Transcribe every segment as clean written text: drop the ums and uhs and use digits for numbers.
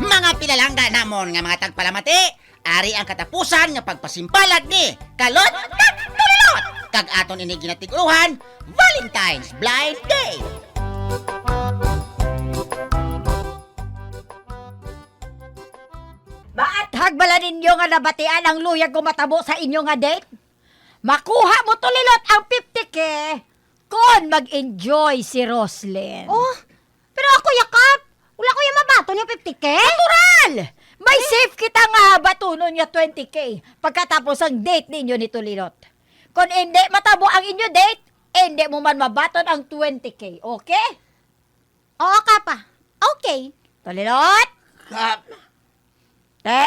Mga pinalangga namon nga mga tagpalamati, ari ang katapusan nga pagpasimpalag ni Kalot kag Tulilot. Kag aton ini ginatiguruhan, Valentine's Blind Day. Baat hagbala ninyo nga nabatian ang luyag gumatabo sa inyo nga date? Makuha mo Tulilot ang 50K kon mag-enjoy si Roslyn. Oh, pero ako yakap. Wala ko yung mabato niya 50K. Natural! May safe kita nga batunon niya 20K pagkatapos ang date ninyo ni Tulilot. Kung hindi matabo ang inyo date, hindi mo man mabaton ang 20K, okay? Oo, kapa. Okay. Tulilot? Kap, Te,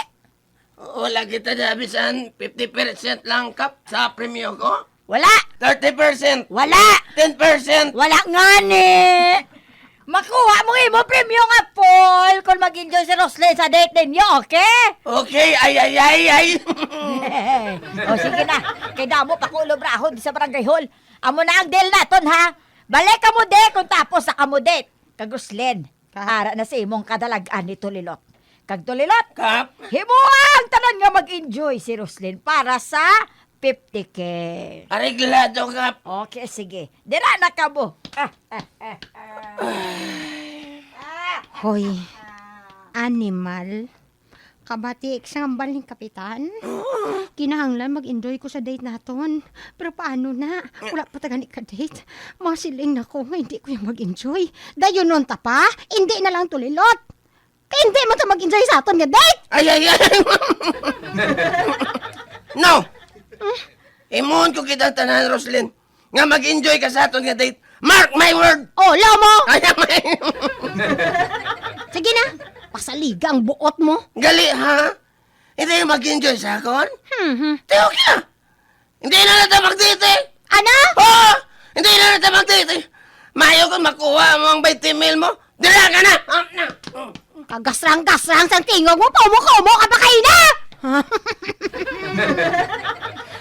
wala kita nabisan 50% lang kap sa premyo ko. wala! 30%, Wala! 10%. Wala nga ni! Makuha mo mo premyo nga, Paul, kung mag-enjoy si Roslyn sa date ninyo, okay? Okay, ay. O sige na, kay damo pakulo brahon sa barangay hall. Amo na ang deal naton ha. Balik ka mo de kung tapos sa kamo date. Kag Roslyn, kahara na sa imong kadalagan ni Tulilot. Kag Tulilot, Kap, himuang tanan nga mag-enjoy si Roslyn para sa 50K. areglado kap. Okay, sige. Dira na ka mo. Hoy, animal. Kabati sa baling kapitan. Kinahanglan mag-enjoy ko sa date naton. Pero paano na? Wala pa tagani ka date. Masiling na ko nga hindi ko yung mag-enjoy. Dayon nun ta pa, hindi na lang Tulilot. Kaya hindi mo ta mag-enjoy sa aton nga date. Ay. No! Imon ko kita tanan, Roslyn. Nga mag-enjoy ka sa aton nga date. Mark my word! Oh, mo! Ay, Sige na, pasaliga ang buot mo. gali, ha? Hindi mag-enjoy sa akon? Hmm. Te, okay na. Hindi na natin mag-date. Ano? Oo! Hindi na natin mag-date. Mayo ko makuha mo ang 20 mil mo. Dila ka na! Kagasrang-gasrang sa tingog mo, paumo-kaumo ka pa kayo na!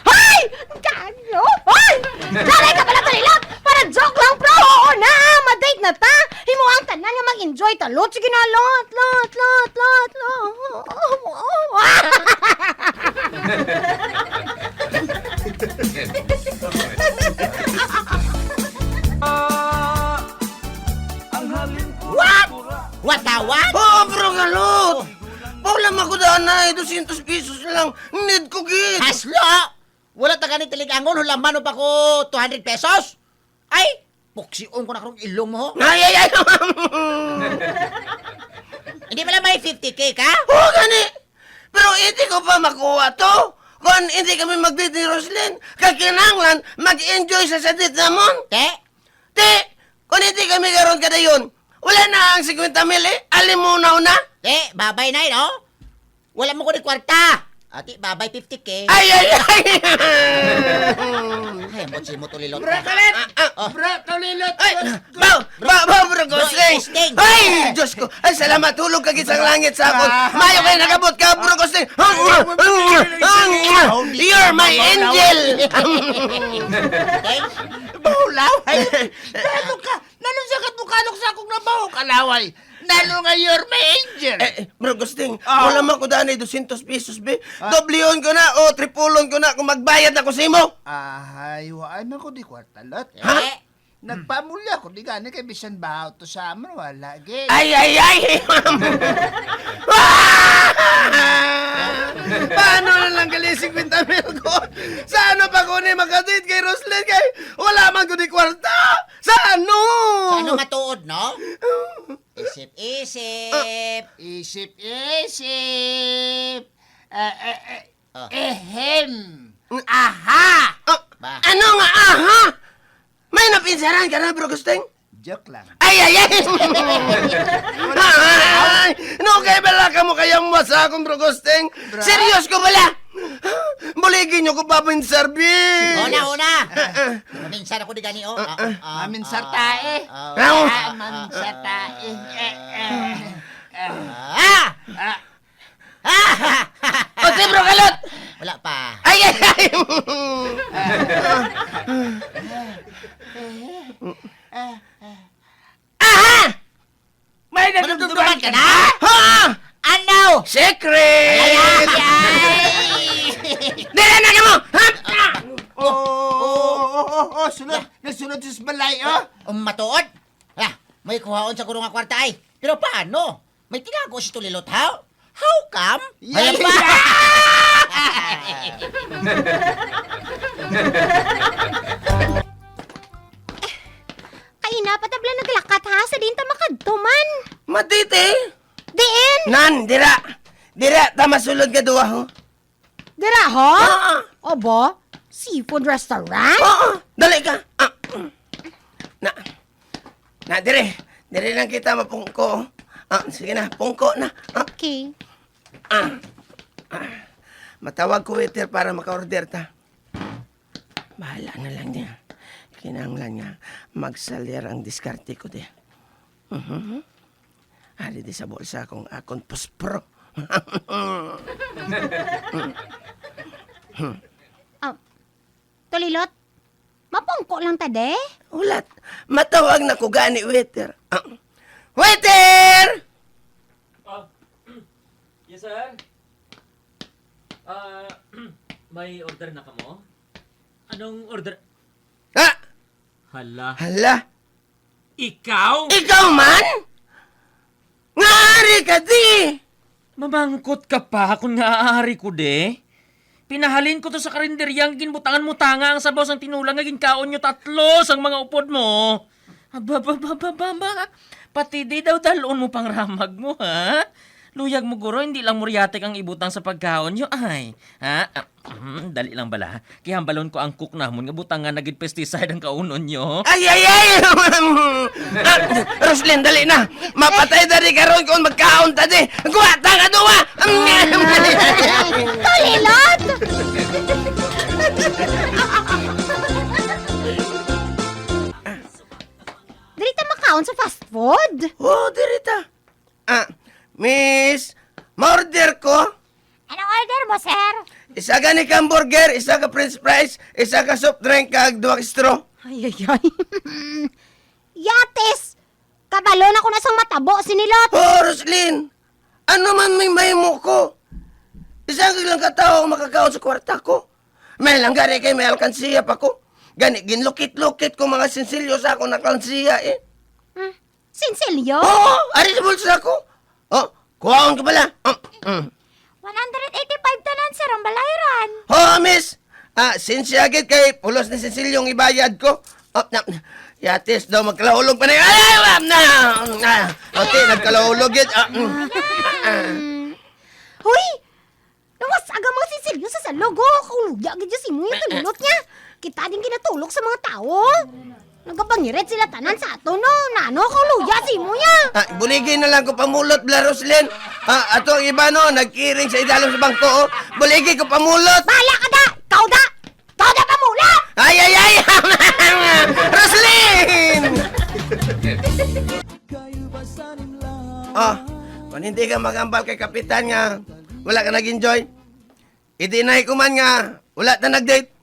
Hoy! Ganyo! Hoy! Lalay ka pala Tulilot! Para joke lang, bro! Oo na! Madate na ta! Himo ang tanan nga mag-enjoy ta. Lot! Sige na, lot! What? Watawan? Oo, bro, galot! Paulam ako daan na, 200 pesos lang. Need ko, git. Haslo! Wala ta ganit tiligangon, hulaman pa ko 200 pesos? Ay, puksiun ko na karong ilong mo. Ay. Hindi pala may 50K ka? Oo, gani. Pero hindi ko pa makuha to. Kung hindi kami mag-date ni Roslyn, kakinanglan, mag-enjoy sa date namon. Te, Kung hindi kami karoon kada yun, wala na ang 50 mil alimunaw na. babay na no? Wala mo ko ni kwarta. Ati, babay 50K. Ay. Ay, amot si mo Tulilot. Brakalit! Oh. Tulilot! Ay! Bro, Gosling! Gosling! Ay! Diyos ko! Ay, salamat! Tulog ka sa langit sa akon! Mayo kayo nagabot ka, Bro Gosling! You're my angel! Bahulaw? Nalo ka? Nalo sa katbukanok sa akong nabaho, kalaway. Nalo nga you're my angel. Bro Gosling, wala man ko daan 200 pesos, be. Doblyon ko na o tripulon ko na kung magbayad ako sa imo. Ay, waan ako di kwartalot. Ha? Nagpamulya ko, di gani kay bisan bahaw to sa amin, wala, gay. Ay! Paano na lang gali 50 mil ko? Saan pa ko ni makadate kay Roslyn kay wala man ko di kwarta? Saan? Ano matuod, no? Isip. Isip. Oh. Aha! Ba? Ano nga aha? May napinsaran ka na, Bro Gusting? Joke lang. Ay! No, kaya bala ka mo kayang masa akong Bro Gusting? Serious ko bala? Buligin nyo ko papinsar, bi! Una. Minsan ako di gani, oh. Maminsar tae. Maminsar tae. O, si Bro Kalot! Wala pa. Ay! Aha! May Madudugdugan ka na? Ha! Secret! Dili na ka mo! Ha? Sunod. Nasunod sa balay, oh. Matuod? May kuhaon sa kurong nga kwarta ay. Pero paano? May tinago si Tulilot, how? How come? Yeah. Alam ba? Kay na patabla naglakat ha sa dinta makadtuman. Matiti! Diin! Nan, dira! Dira, tama sulod ka duwa, ho? Dira ho? Oo! Obo? Seafood restaurant? Oo! Dali ka! Dire. Dire lang kita mapungko. Sige na, pungko na. Okay. Matawag ko waiter para maka-order ta. Bahala na lang niya. Kinanglan niya magsalir ang diskarte ko di. Ari di sa bulsa kong akong puspro. Tulilot, mapungko lang tade? Ulat, matawag na ko gani waiter. Waiter! Yes, sir. May order na ka mo? Anong order? Ha? Hala. Hala, Ikaw? ikaw man? Ngari ka di! Mamangkot ka pa kung naaari ko de. Pinahalin ko to sa karinderyang ginbutangan mo tanga ang sabaw sang tinulang nga ginkaon nyo tatlo sang mga upod mo. Aba. Pati di daw dalon mo pang ramag mo, ha? Luyag mo guro, hindi lang muriatik ang ibutang sa pagkaon nyo, ay. Ha? Dali lang bala. Kaya balon ko ang cook namon nga butang nga naging pesticide ang kaunon nyo. Ay! Roslyn, dali na! Mapatay dari karon kung magkaon ta di! Guwata ka duwa! Tulilot! Dirita makaon sa fast food? Oh, dirita. Miss, ma-order ko. Anong order mo, sir? Isa ka ni hamburger, isa ka french fries, isa ka soft drink, kag duwag straw. Ay. Yates! Kabalon ako na sang matabo, sinilot. Oh, Roslyn! Ano man may mahimo ko? Isang lang katao ang makakaon sa kwarta ko. May lang gani kay may alkansiya pa ko. Gani, ginlukit-lukit ko mga sinsilyo sa akong nakalsiya eh. Sinsilyo? Oo, ari sa bulsa ko. Oh, kuhaon ka pala. 185 tanan, sir, ang balayran. Oh, miss. Since agad kay pulos ni Cecilio ang ibayad ko. Yatis daw magkalahulog pa na yun. Oti, nagkalahulog yun. Huy! Nawas aga mga sinsilyo sa salog, oh. Kaulugya agad yung simuyo tulot niya. Kita din kinatulog sa mga tao. Nagabangiret sila tanan sa ato, no? Nano, kaulugya simuya. Buligay na lang ko pamulot, Bla Roslyn. Ato ang iba, no, nagkiring sa idalong sa bangko, oh. Buligay ko pamulot. Bahala ka da! Kau da! Kau da pamula! Ay! Roslyn! Kung hindi ka magambal kay kapitan nga, wala ka nag-enjoy. Idinay ko man nga, wala ta nag-date.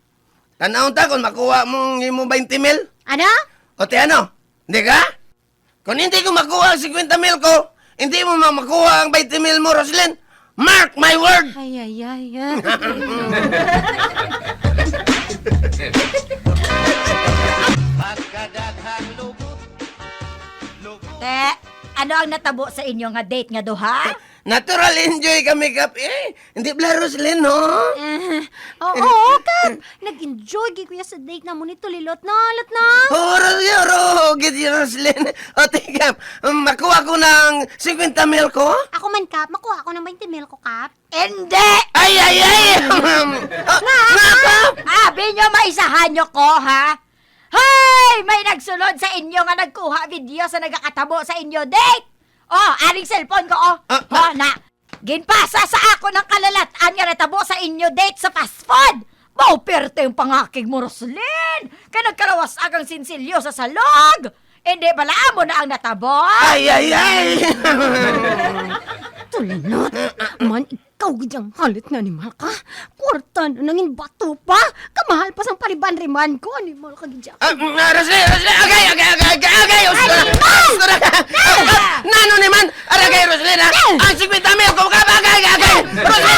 Tanawon ta kung makuha mong imo 20 mil. Ano? O te ano? Hindi ka? Kung hindi ko makuha ang 50 mil ko, hindi mo makuha ang 20 mil mo, Roslyn. Mark my word! Ay. Te, ano ang natabo sa inyo nga date nga duha? Natural enjoy kami, Kap. Hindi Bla Roslyn, no? Oo, Kap. Nag-enjoy gi kuya sa date na mo ni Tulilot na, lat na. Gid yun, Roslyn. O, Kap, makuha ko ng 50 mil ko? Ako man, Kap. Makuha ako ng 20 mil ko, Kap. Hindi! Ay! Kap! Abi nyo, maisahan nyo ko, ha? Hey! May nagsunod sa inyo nga nagkuha video sa nagakatabo sa inyo date! Oh, aring cellphone ko, oh. Na. Ginpasa sa ako ng kalalataan nga natabo sa inyo date sa fast food. Mauperte yung pangakig mo, Roslyn. Kaya nagkarawas agang sinsilyo sa salog. Hindi bala mo na ang natabo. Ay! Tulilot, man, ikaw gidyang halit na animal ka. Kwarta na nangin bato pa. Kamahal pa sang paliban-riman ko. Animal ka gidyang. Roslyn! Agay! Nano naman? Aragay, Roslyn, ha? Ang 50 mil ko, kabagay! Pero